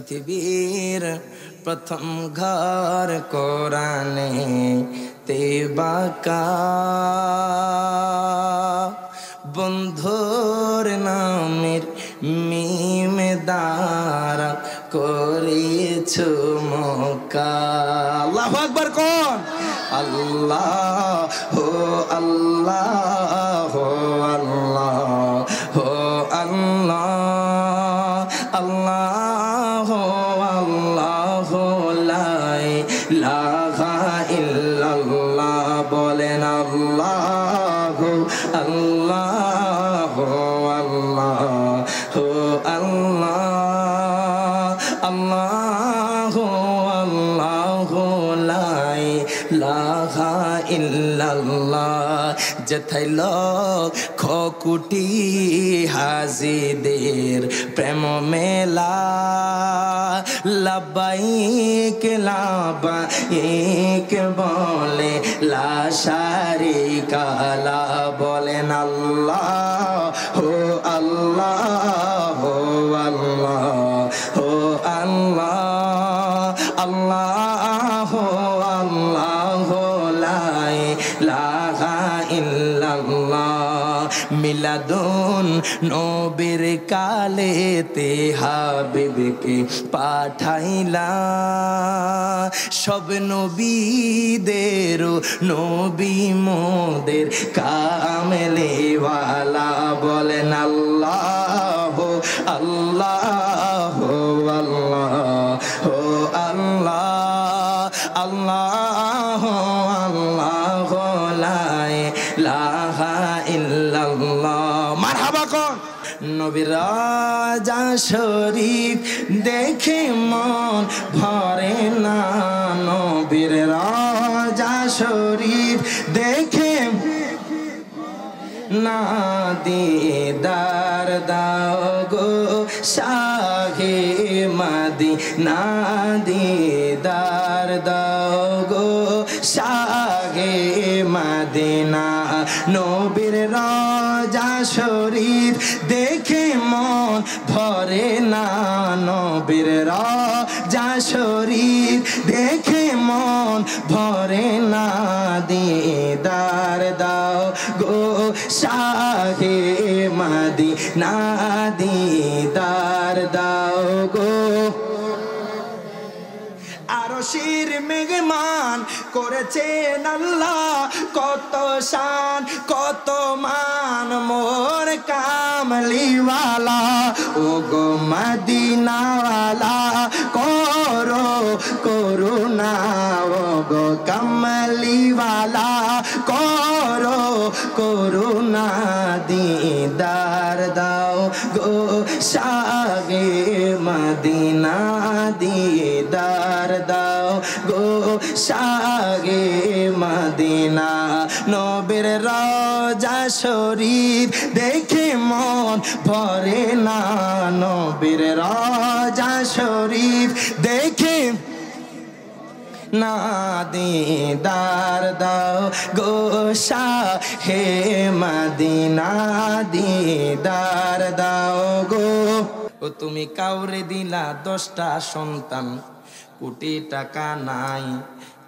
পৃথিবীর প্রথম ঘর কোরআনে তে বাঁকা, বন্ধুর নামের মিমে দ্বারা করেছো মক্কা। আল্লাহু আকবার কোন? আল্লাহ হো আল্লাহ হো আল্লাহ হো আল্লাহ, আল্লাহ হো আল্লাহ লা ইলাহা ইল্লাল্লাহ। বলেন আল্লাহ হো আল্লাহ হো আল্লাহ হো আল্লাহ, আল্লাহ হো আল্লাহ লা ইলাহা ইল্লাল্লাহ। যেথায় লক্ষ কোটি হাজিদের প্রেম মেলা, লাব্বাইক লাব্বাইক বলে লা শারিকা লা। বলেন আল্লাহ হো আল্লাহ হো আল্লাহ হো আল্লাহ, আল্লাহ হো আল্লাহ লা ইলাহা ইল্লাল্লাহ। মিলাদুন নবীর কালেতে হাবিবকে পাঠাইলা, সব নবীদের নবী মোদের কামলিওয়ালা। বলেন আল্লাহ আল্লাহ আল্লাহ হো আল্লাহ, আল্লাহ আল্লাহ লা ইলাহা ইল্লাল্লাহ। মারহাবা কোন? নবীর রাজা শরীফ দেখে মন ভরে না, নবীর রাজা শরীফ দেখে না, দিদার দাও গো শাহে মদিনা, দিদার দাও গো শাহে মদিনা। নবীর রওজা শরীফ দেখে মন ভরে না, নবীর রওজা শরীফ দেখে মন ভরে না, দিদার দাও গো শাহে মদিনা, দিদার দাও গো। আরশের মেহমান করেছেন আল্লাহ, কত শান কত মান মোর কামলিওয়ালা। ও গো মদিনাওয়ালা করো করুণা, ও গো কামলিওয়ালা করো করুণা, দিদার দাও গো শাহে মদিনা, দিদার দাও গো শাহে মদিনা। নবীর রওজা শরীফ দেখে মন ভরে না, নবীর রওজা শরীফ দেখে না, দিদার দাও গো শাহে মদিনা, দিদার দাও গো। ও তুমি কাউরে দিলা 10টা সন্তান, কোটি টাকা নাই,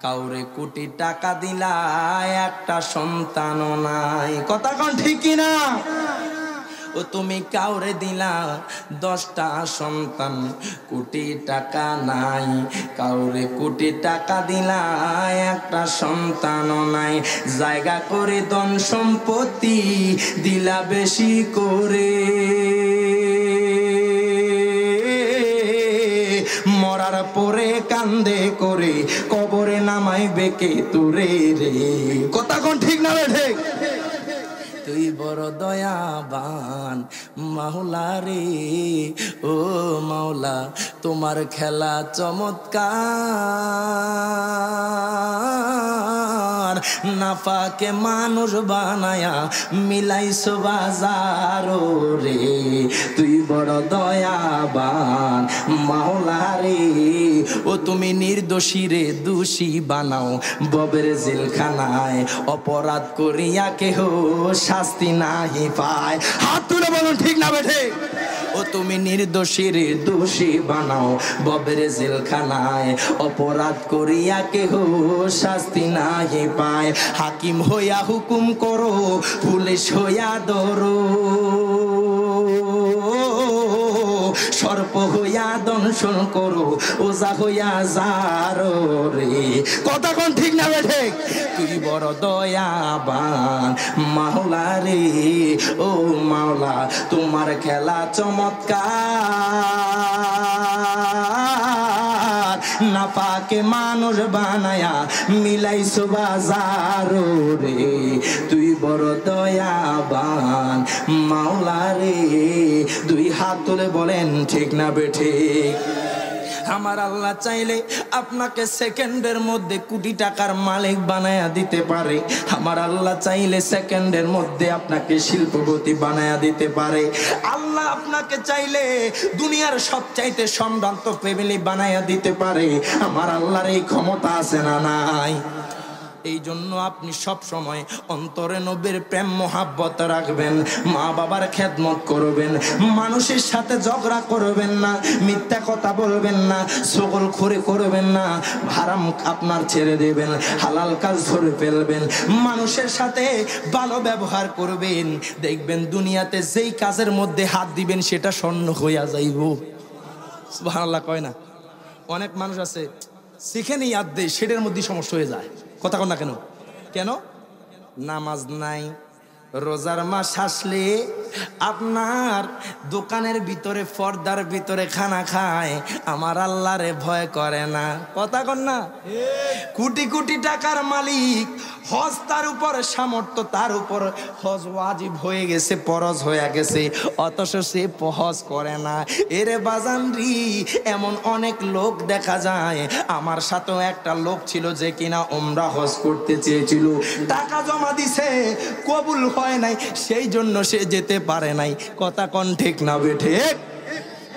কাউরে কোটি টাকা দিলা একটা সন্তানও নাই। কথা কোন ঠিক কিনা? ও তুমি কাউরে দিলা 10টা সন্তান, কোটি টাকা নাই, কাউরে কোটি টাকা দিলা একটা সন্তানও নাই। জায়গা করে ধন সম্পত্তি দিলা বেশি করে, মরার পরে কান্দে করে কবরে নামাইবে কে তোরে রে। কথা কোন ঠিক না রে? ঠিক। তুই বড় দয়াবান মাওলা রে, ও মাওলা তোমার খেলা চমৎকার, নাফাকে মানুষ বানায়া মিলাইছো বাজারো রে। তুই বড় দয়াবান মাওলা রে, ও তুমি নির্দোষী রে দোষী বানাও ববের জেলখানায়, অপরাধ করিয়া কেহ শাস্তি নাহি পায়। হাত তুলে বলুন ঠিক না বেঠে? ও তুমি নির্দোষীর দোষী বানাও ববের জেলখানায়, অপরাধ করিয়া কেহ শাস্তি নাহি পায়, হাকিম হইয়া হুকুম করো, পুলিশ হইয়া ধরো, সর্প হইয়া দংশন করো, ওজা হইয়া যারো রে। কথা কোন ঠিক না বেঠে? তুই বড় দয়াবান মাওলা রে, ও মাওলা তোমার খেলা চমৎকার, না পাকে মানুষ বানায়া মিলাইছো বাজারো রে। তুই বড় দয়াবান মাওলা রে, দুই হাত তুলে বলেন ঠিক না বেঠিক? আমার আল্লাহ চাইলে আপনাকে সেকেন্ডের মধ্যে কোটি টাকার মালিক বানায়া দিতে পারে। আমার আল্লাহ চাইলে সেকেন্ডের মধ্যে আপনাকে শিল্পপতি বানায়া দিতে পারে। আল্লাহ আপনাকে চাইলে দুনিয়ার সবচাইতে সম্ভ্রান্ত ফ্যামিলি বানায়া দিতে পারে। আমার আল্লাহর এই ক্ষমতা আছে না নাই? এই জন্য আপনি সব সময় অন্তরে নবীর প্রেম মোহাব্বত রাখবেন, মা বাবার খেদমত করবেন, মানুষের সাথে ঝগড়া করবেন না, মিথ্যা কথা বলবেন না, ছগলখড়ি করবেন না, হারাম আপনার ছেড়ে দেবেন, হালাল কাজ ধরে ফেলবেন, মানুষের সাথে ভালো ব্যবহার করবেন। দেখবেন দুনিয়াতে যেই কাজের মধ্যে হাত দিবেন সেটা স্বর্ণ হইয়া যাইব। সুবহানাল্লাহ কয় না? অনেক মানুষ আছে সেখানে ইয়াদ দেয়, সেটার মধ্যে সমস্যা হয়ে যায়। কথা কন না কেন? কেন? নামাজ নাই, রোজার মাস আসলে আপনার দোকানের ভিতরে পর্দার ভিতরে খানা খায়, আমার আল্লাহরে ভয় করে না। কথা কন না? কোটি কোটি টাকার মালিক, হজ তার উপর সামর্থ্য, তার উপর হজ ওয়াজিব হয়ে গেছে, ফরজ হয়ে গেছে, অথচ সে হজ করে না। এরে বাজানরি, এমন অনেক লোক দেখা যায়। আমার সাথেও একটা লোক ছিল যে কিনা উমরা হজ করতে চেয়েছিল, টাকা জমা দিছে, কবুল হয় নাই, সেই জন্য সে যেতে পারে নাই। কথা কোন ঠিক না বেঠে?